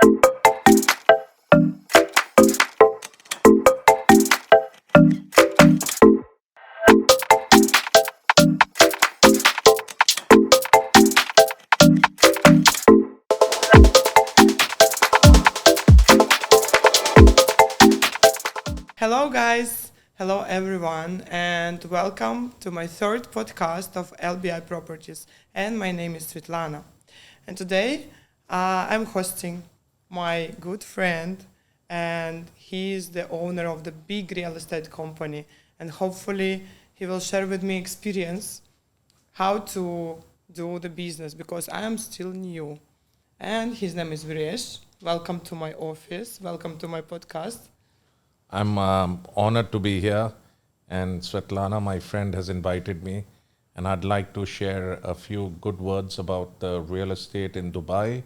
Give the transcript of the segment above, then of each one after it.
Hello, guys. Hello, everyone, and welcome to my third podcast of LBI Properties. And my name is Svetlana. And today I'm hosting my good friend, and he is the owner of the big real estate company. And hopefully, he will share with me experience how to do the business because I am still new. And his name is Viresh. Welcome to my office. Welcome to my podcast. I'm honored to be here, and Svetlana, my friend, has invited me, and I'd like to share a few good words about the real estate in Dubai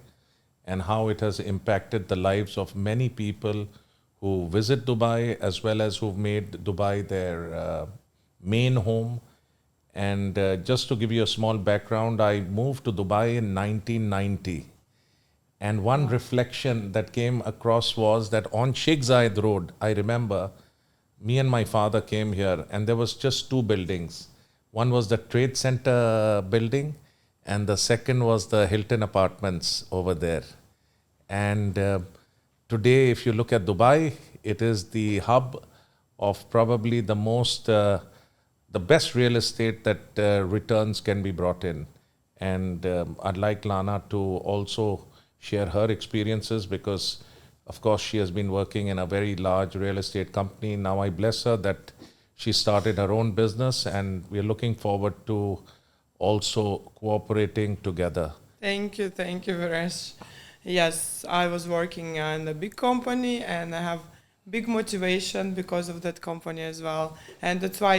and how it has impacted the lives of many people who visit Dubai as well as who've made Dubai their main home. And just to give you a small background, I moved to Dubai in 1990. And one reflection that came across was that on Sheikh Zayed Road, I remember me and my father came here and there was just two buildings. One was the Trade Center building and the second was the Hilton Apartments over there. And today, if you look at Dubai, it is the hub of probably the best real estate that returns can be brought in. And I'd like Lana to also share her experiences because, of course, she has been working in a very large real estate company. Now I bless her that she started her own business and we're looking forward to also cooperating together. Thank you, Viresh. Yes, I was working in a big company and I have big motivation because of that company as well. And that's why,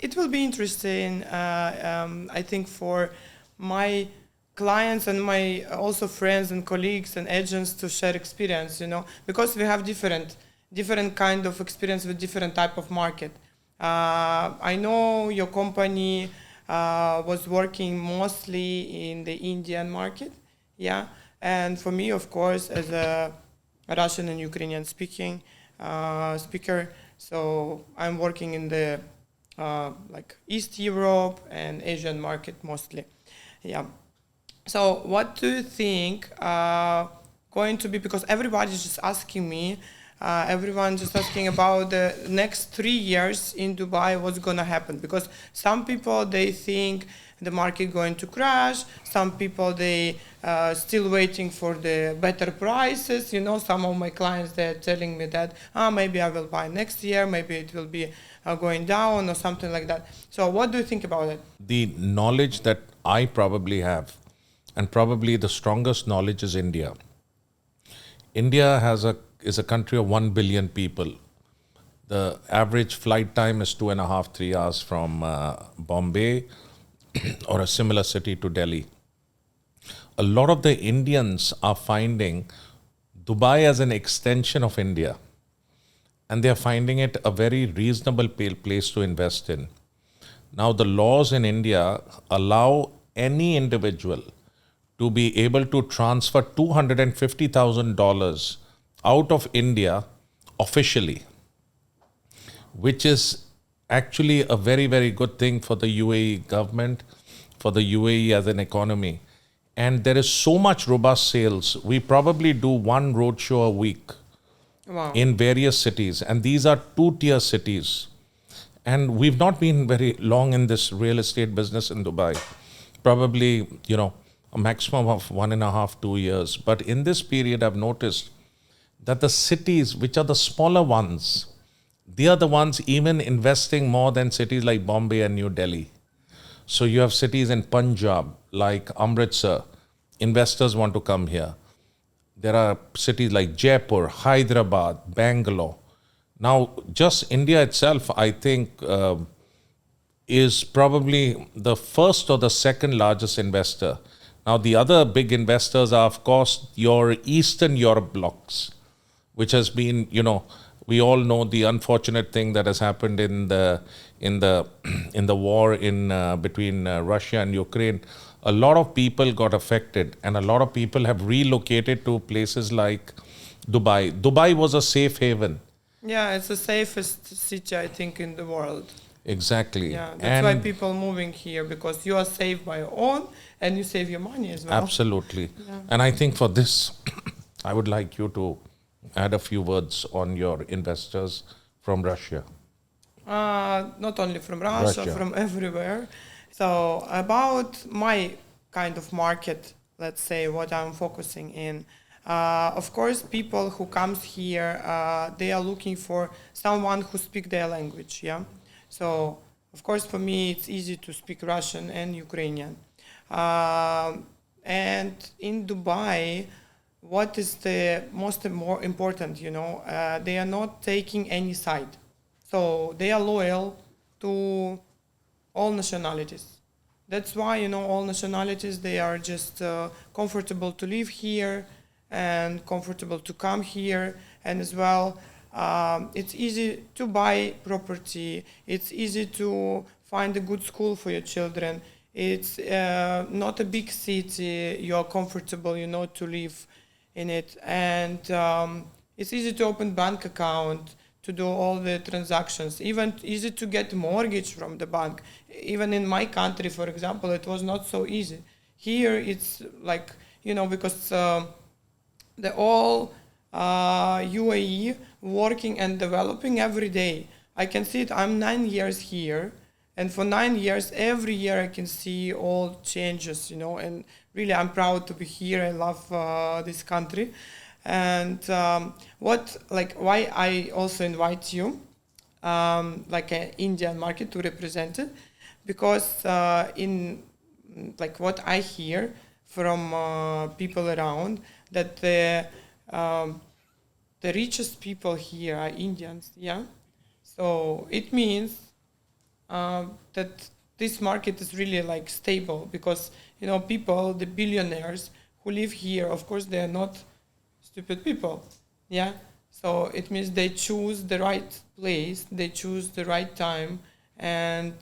it will be interesting, I think, for my clients and my also friends and colleagues and agents to share experience, because we have different kind of experience with different type of market. I know your company was working mostly in the Indian market, yeah. And for me, of course, as a Russian and Ukrainian speaking speaker, so I'm working in the like East Europe and Asian market mostly, yeah. So what do you think going to be, because everybody's just asking me, everyone just asking about the next 3 years in Dubai, what's going to happen? Because some people, they think the market going to crash. Some people, they still waiting for the better prices. Some of my clients, they're telling me that, maybe I will buy next year. Maybe it will be going down or something like that. So what do you think about it? The knowledge that I probably have, and probably the strongest knowledge, is India. India is a country of 1 billion people. The average flight time is 2.5, 3 hours from Bombay or a similar city to Delhi. A lot of the Indians are finding Dubai as an extension of India, and they are finding it a very reasonable place to invest in. Now, the laws in India allow any individual to be able to transfer $250,000 out of India officially, which is actually a very, very good thing for the UAE government, for the UAE as an economy. And there is so much robust sales. We probably do one roadshow a week. Wow. In various cities. And these are two-tier cities. And we've not been very long in this real estate business in Dubai. Probably, a maximum of 1.5, 2 years. But in this period, I've noticed that the cities, which are the smaller ones, they are the ones even investing more than cities like Bombay and New Delhi. So you have cities in Punjab, like Amritsar. Investors want to come here. There are cities like Jaipur, Hyderabad, Bangalore. Now, just India itself, I think, is probably the first or the second largest investor. Now, the other big investors are, of course, your Eastern Europe blocks, which has been, we all know the unfortunate thing that has happened in the war between Russia and Ukraine. a lot of people got affected and a lot of people have relocated to places like Dubai. Dubai was a safe haven. Yeah, it's the safest city, I think, in the world. Exactly. Yeah, that's why people moving here, because you are safe by your own and you save your money as well. Absolutely. And I think for this, I would like you to add a few words on your investors from Russia. Not only from Russia, from everywhere. So about my kind of market, let's say what I'm focusing in. Of course, people who comes here, they are looking for someone who speak their language. Yeah. So of course, for me, it's easy to speak Russian and Ukrainian. And in Dubai, what is the most more important? They are not taking any side. So they are loyal to all nationalities. That's why, all nationalities, they are just comfortable to live here and comfortable to come here. And as well, it's easy to buy property. It's easy to find a good school for your children. It's not a big city. You're comfortable, to live in it. And it's easy to open bank account, to do all the transactions, even easy to get mortgage from the bank. Even in my country, for example, it was not so easy. Here it's like, because the all UAE working and developing every day. I can see it, I'm 9 years here, and for 9 years, every year I can see all changes, and really I'm proud to be here. I love this country. And why I also invite you, like an Indian market, to represent it, because in like what I hear from people around, that the richest people here are Indians. Yeah, so it means that this market is really like stable, because people, the billionaires who live here, of course they are not stupid people. Yeah, so it means they choose the right place, they choose the right time. And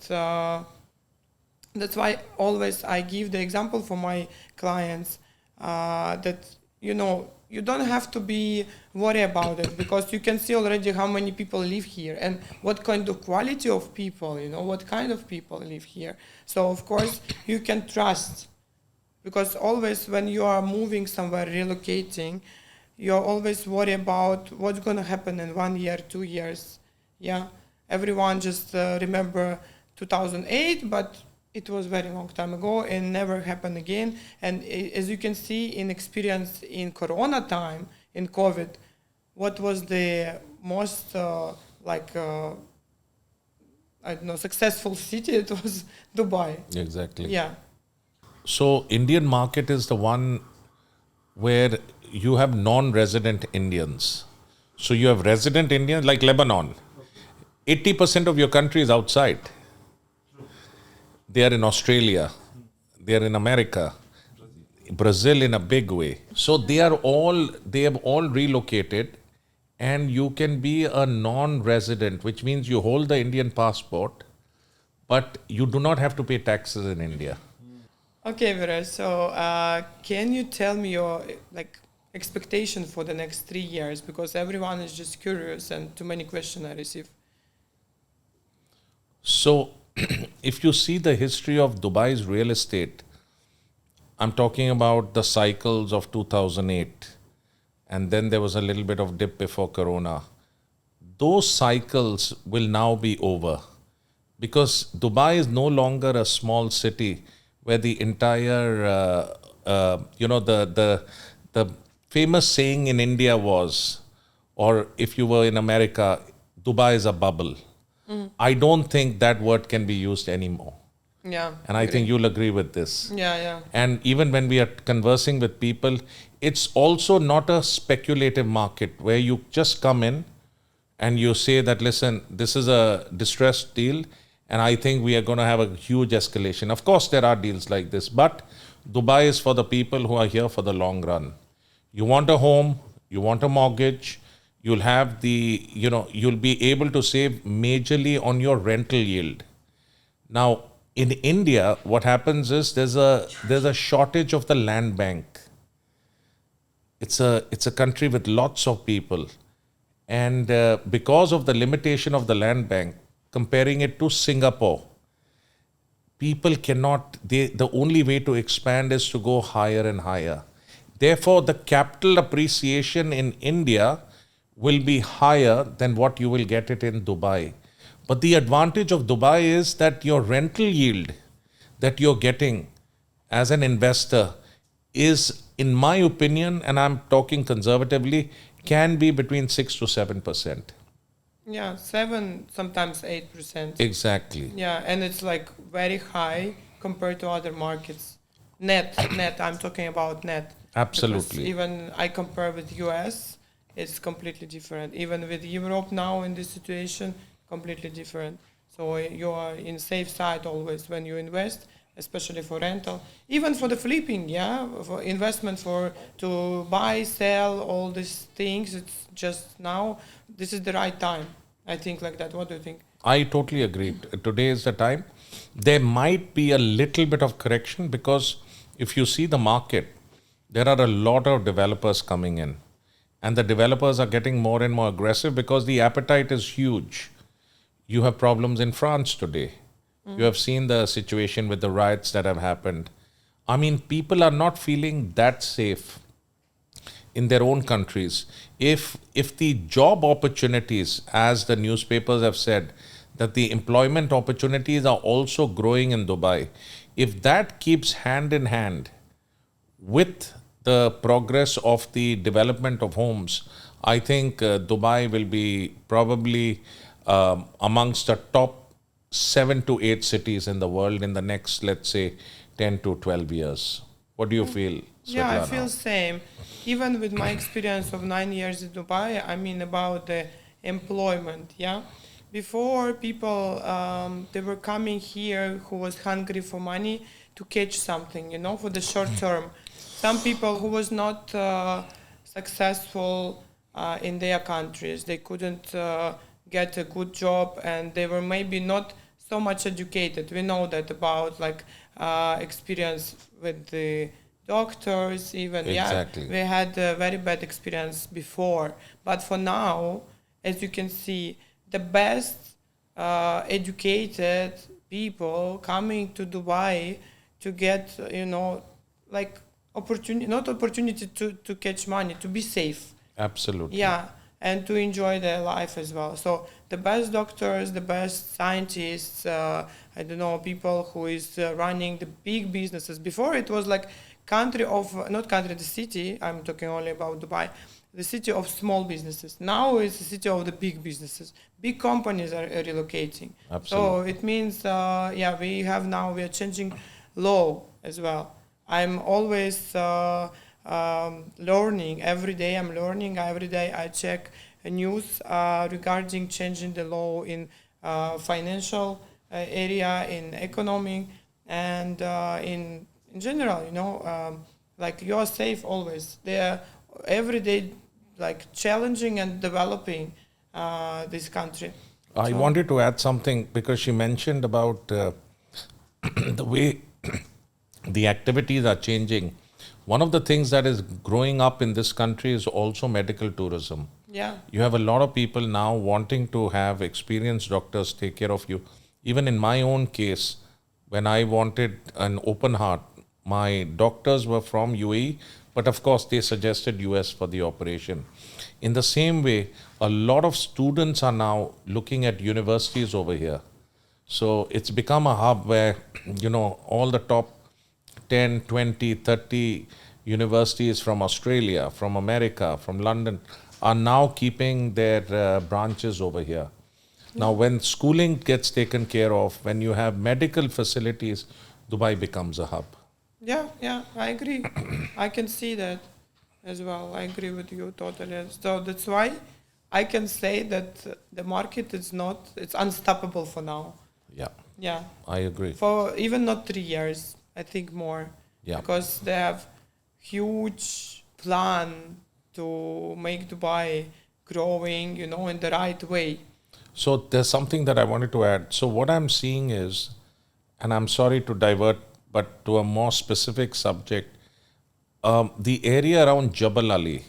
that's why always I give the example for my clients, that you don't have to be worried about it, because you can see already how many people live here and what kind of quality of people, what kind of people live here. So of course you can trust, because always when you are moving somewhere, relocating, you're always worried about what's going to happen in 1 year, 2 years. Yeah, everyone just remember 2008, but it was very long time ago and never happened again. And as you can see in experience in Corona time, in COVID, what was the most successful city? It was Dubai. Exactly. Yeah. So Indian market is the one where you have non-resident Indians. So you have resident Indians like Lebanon. 80% of your country is outside. They are in Australia. They are in America. Brazil in a big way. So they have all relocated, and you can be a non-resident, which means you hold the Indian passport, but you do not have to pay taxes in India. Okay, Vera. So can you tell me your expectation for the next 3 years? Because everyone is just curious and too many questions I receive. So if you see the history of Dubai's real estate, I'm talking about the cycles of 2008, and then there was a little bit of dip before Corona. Those cycles will now be over, because Dubai is no longer a small city where the entire, the famous saying in India was, or if you were in America, Dubai is a bubble. I don't think that word can be used anymore. Yeah. And I think you'll agree with this. Yeah. And even when we are conversing with people, it's also not a speculative market where you just come in and you say that, listen, this is a distressed deal, and I think we are going to have a huge escalation. Of course, there are deals like this, but Dubai is for the people who are here for the long run. You want a home, you want a mortgage, you'll have you'll be able to save majorly on your rental yield. Now, in India, what happens is there's a shortage of the land bank. It's a country with lots of people, and because of the limitation of the land bank, comparing it to Singapore, people cannot. The only way to expand is to go higher and higher. Therefore, the capital appreciation in India will be higher than what you will get it in Dubai. But the advantage of Dubai is that your rental yield that you're getting as an investor is, in my opinion, and I'm talking conservatively, can be between 6 to 7%. Yeah, 7, sometimes 8%. Exactly. Yeah, and it's like very high compared to other markets. Net, I'm talking about net. Because Absolutely. even I compare with US, it's completely different. Even with Europe now in this situation, completely different. So you are in safe side always when you invest, especially for rental, even for the flipping, yeah, for investment for to buy, sell, all these things. It's just now. This is the right time. I think like that. What do you think? I totally agree. Today is the time. There might be a little bit of correction because if you see the market, there are a lot of developers coming in. And the developers are getting more and more aggressive because the appetite is huge. You have problems in France today. You have seen the situation with the riots that have happened. I mean, people are not feeling that safe in their own countries. If the job opportunities, as the newspapers have said, that the employment opportunities are also growing in Dubai, if that keeps hand in hand with the progress of the development of homes, I think Dubai will be probably amongst the top 7 to 8 cities in the world in the next, let's say, 10 to 12 years. What do you feel, Yeah, I Svetlana? feel same. Even with my experience of 9 years in Dubai, I mean about the employment. Yeah, before people they were coming here who was hungry for money to catch something, for the short term. Some people who was not successful in their countries, they couldn't get a good job, and they were maybe not so much educated. We know that about like experience with the doctors, even. Yeah, Exactly. we had a very bad experience before, but for now, as you can see, the best educated people coming to Dubai to get, like opportunity, not opportunity to catch money, to be safe. Absolutely. Yeah, and to enjoy their life as well. So the best doctors, the best scientists, I don't know, people who is running the big businesses. Before it was like country of, not country, the city, I'm talking only about Dubai, the city of small businesses. Now it's the city of the big businesses. Big companies are relocating. So Absolutely. it means, yeah, we are changing law as well. I'm always learning. Every day I'm learning. Every day I check news regarding changing the law in financial area, in economic, and in general. Like you are safe always. They are every day like challenging and developing this country. I So wanted to add something because she mentioned about the way the activities are changing. One of the things that is growing up in this country is also medical tourism. yeah, You have a lot of people now wanting to have experienced doctors take care of you. Even in my own case, when I wanted an open heart, my doctors were from UAE, but of course they suggested US for the operation. In the same way, a lot of students are now looking at universities over here. So it's become a hub where, all the top 10, 20, 30 universities from Australia, from America, from London are now keeping their branches over here. Now, when schooling gets taken care of, when you have medical facilities, Dubai becomes a hub. yeah, I agree. I can see that as well. I agree with you totally. So that's why I can say that the market is not, it's unstoppable for now. Yeah, Yeah, I agree. for even not 3 years, I think more, Yeah. because they have huge plan to make Dubai growing, in the right way. So there's something that I wanted to add. So what I'm seeing is, and I'm sorry to divert, but to a more specific subject, the area around Jabal Ali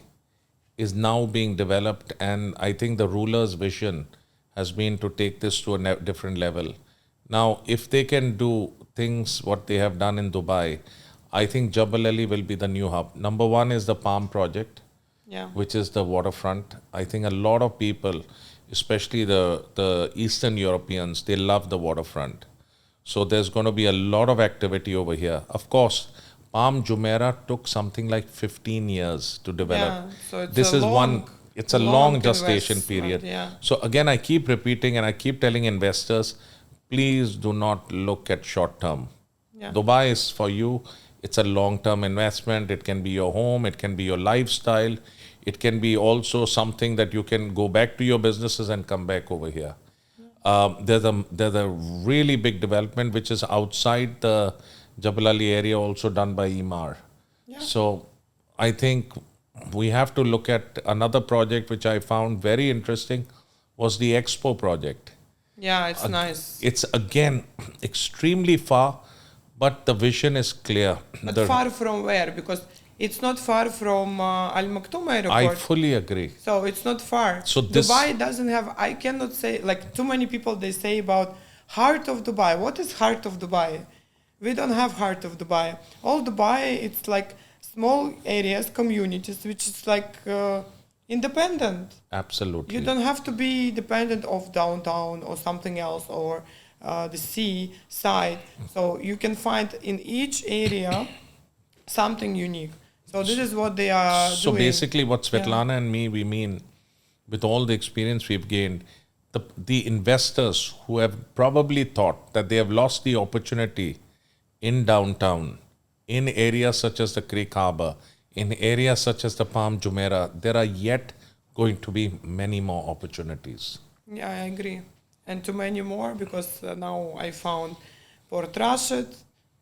is now being developed, and I think the ruler's vision has been to take this to a different level. Now, if they can do things what they have done in Dubai, I think Jabal Ali will be the new hub. Number one is the Palm project, Yeah. which is the waterfront. I think a lot of people, especially the Eastern Europeans, they love the waterfront. So there's going to be a lot of activity over here. Of course, Palm Jumeirah took something like 15 years to develop. Yeah. So it's This a is long, one, it's a long gestation investment, period. Yeah. So again, I keep repeating and I keep telling investors, please do not look at short term. Yeah. Dubai is for you. It's a long-term investment. It can be your home. It can be your lifestyle. It can be also something that you can go back to your businesses and come back over here. There's a really big development which is outside the Jabal Ali area, also done by Emaar. Yeah. So I think we have to look at another project which I found very interesting was the Expo project. Yeah, it's nice. It's again extremely far, but the vision is clear. But far from where? Because it's not far from Al Maktoum airport. I fully agree. So it's not far. So this- Dubai doesn't have, I cannot say, like too many people, they say about heart of Dubai. What is heart of Dubai? We don't have heart of Dubai. All Dubai, it's like small areas, communities, which is like independent. Absolutely. You don't have to be dependent of downtown or something else or the sea side. So you can find in each area something unique. So this is what they are So doing. basically, what Svetlana and me, we mean, with all the experience we've gained, the investors who have probably thought that they have lost the opportunity in downtown, in areas such as the Creek Harbor, in areas such as the Palm Jumeirah, there are yet going to be many more opportunities. Yeah, I agree. And too many more because now I found Port Rashid.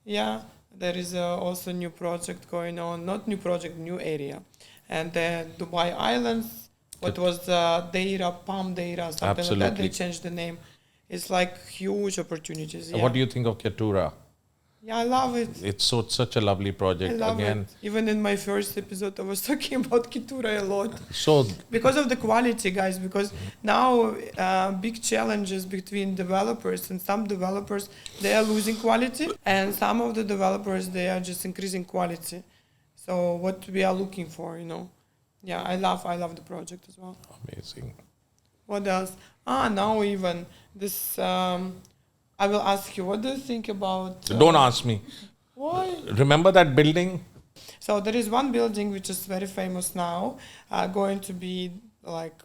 Yeah, there is also new project going on. Not new project, new area. And the Dubai Islands, what was Deira, Palm Deira, something like that. Absolutely. They changed the name. It's like huge opportunities. Yeah. What do you think of Ketura? Yeah, I love it. It's such a lovely project. I love Again, it. Even in my first episode, I was talking about Kitura a lot. so Because of the quality, guys, because now big challenges between developers and some developers, they are losing quality and some of the developers, they are just increasing quality. So what we are looking for, you know. Yeah, I love the project as well. amazing. What else? Now even this, I will ask you, what do you think about... Don't ask me. Why? Remember that building? So there is one building which is very famous now, going to be like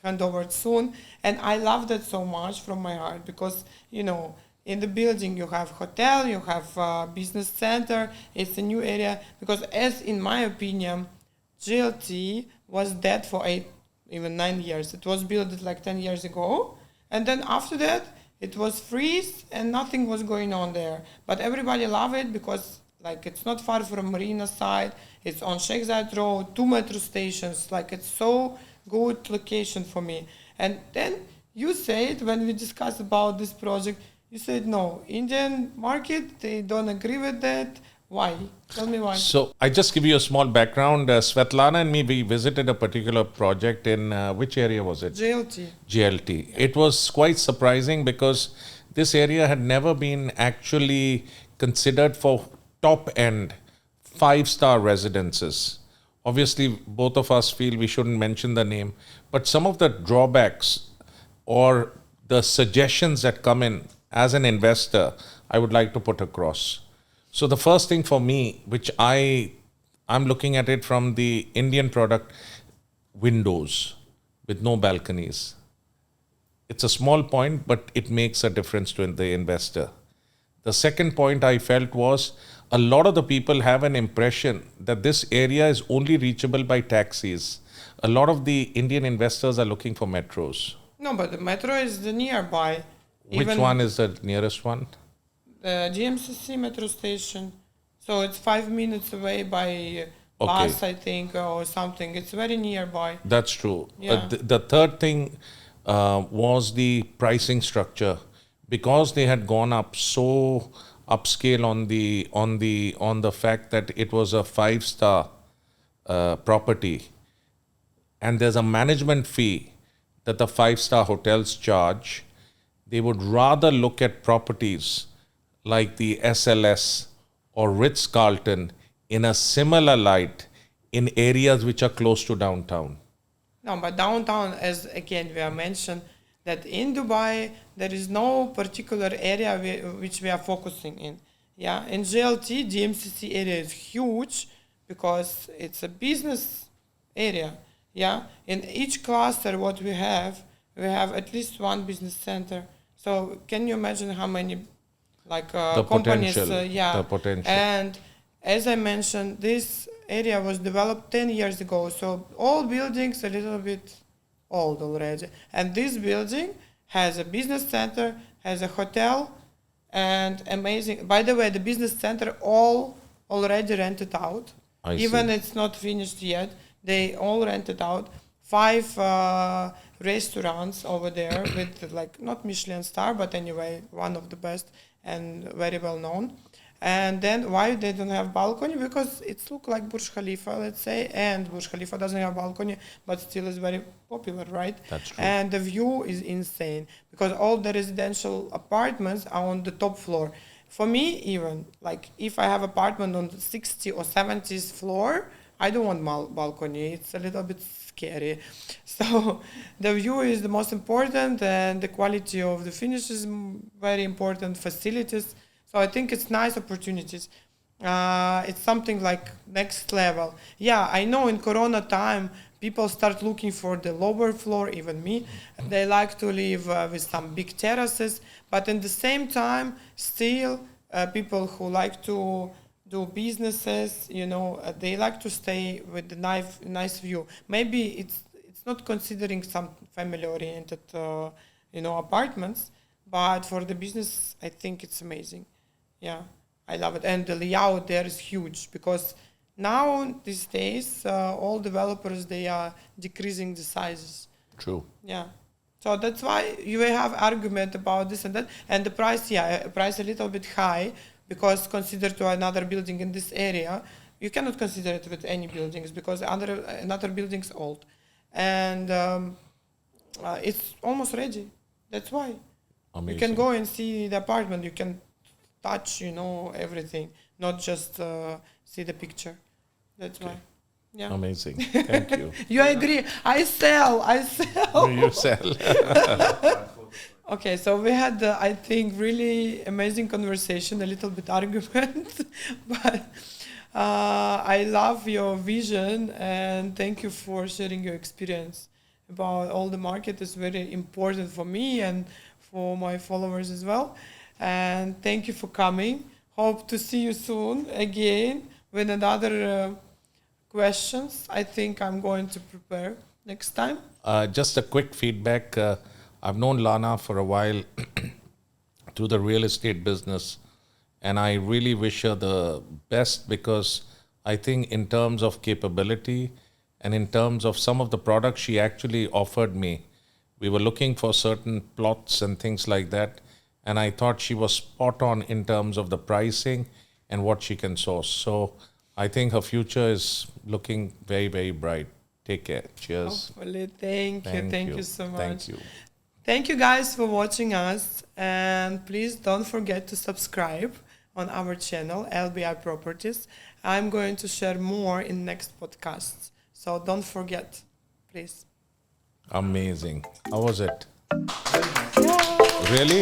handover soon, and I love that so much from my heart because you know in the building you have hotel, you have business center. It's a new area because, as in my opinion, GLT was dead for 8, even 9 years. It was built like 10 years ago, and then after that it was freeze and nothing was going on there. But everybody love it because like it's not far from Marina side. It's on Sheikh Zayed Road, 2 metro stations. Like it's so good location for me. And then you said when we discussed about this project, you said no, Indian market they don't agree with that. Why? Tell me why. So I just give you a small background. Svetlana and me, we visited a particular project in which area was it? JLT. GLT. It was quite surprising because this area had never been actually considered for top end 5-star residences. Obviously, both of us feel we shouldn't mention the name, but some of the drawbacks or the suggestions that come in as an investor, I would like to put across. So the first thing for me, which I'm looking at it from the Indian product, windows with no balconies. It's a small point, but it makes a difference to the investor. The second point I felt was a lot of the people have an impression that this area is only reachable by taxis. A lot of the Indian investors are looking for metros. No, but the metro is the nearby. Which one is the nearest one? The GMCC metro station. So it's 5 minutes away by bus, I think, or something. It's very nearby. That's true. Yeah. The third thing was the pricing structure. Because they had gone up so upscale on the fact that it was a 5-star property, and there's a management fee that the 5-star hotels charge. They would rather look at properties like the SLS or Ritz-Carlton in a similar light in areas which are close to downtown. No, but downtown, as again we have mentioned, that in Dubai there is no particular area which we are focusing in. Yeah, in GLT, DMCC area is huge because it's a business area. Yeah, in each cluster, what we have at least one business center. So can you imagine how many The companies? potential, Yeah, the potential. and as I mentioned, this area was developed 10 years ago, so all buildings a little bit old already. And this building has a business center, has a hotel, and amazing. By the way, the business center all already rented out. I Even see. it's not finished yet. They all rented out. 5 restaurants over there with not Michelin star, but anyway, one of the best and very well known. And then why they don't have balcony? Because it's look like Burj Khalifa, let's say, and Burj Khalifa doesn't have balcony, but still is very popular, right? That's true. And the view is insane because all the residential apartments are on the top floor. For me, even if I have apartment on the 60th or 70th floor, I don't want balcony. It's a little bit scary. So the view is the most important, and the quality of the finish is very important. Facilities. So I think it's nice opportunities. It's something like next level. Yeah, I know in Corona time, people start looking for the lower floor, even me. They like to live with some big terraces, but in the same time, still people who like to do businesses, they like to stay with the nice view. Maybe it's not considering some family-oriented, apartments, but for the business, I think it's amazing. Yeah, I love it. And the layout there is huge because now, these days, all developers, they are decreasing the sizes. True. Yeah. So that's why you will have argument about this and that. And the price a little bit high because considered to another building in this area, you cannot consider it with any buildings because another building's old. And it's almost ready. That's why. Amazing. You can go and see the apartment. You can touch, everything, not just see the picture. That's why. Yeah. Amazing. Thank you. You agree? I sell. You sell. Okay, so we had, I think, really amazing conversation, a little bit argument, but I love your vision and thank you for sharing your experience about all the market. It's very important for me and for my followers as well. And thank you for coming. Hope to see you soon again with another questions. I think I'm going to prepare next time. Just a quick feedback. I've known Lana for a while through the real estate business, and I really wish her the best because I think in terms of capability and in terms of some of the products she actually offered me, we were looking for certain plots and things like that, and I thought she was spot on in terms of the pricing and what she can source. So I think her future is looking very, very bright. Take care. Cheers. Hopefully. Thank you. Thank you so much. Thank you. Thank you guys for watching us, and please don't forget to subscribe on our channel, LBI Properties. I'm going to share more in next podcasts, so don't forget, please. Amazing. How was it? Yeah. Really?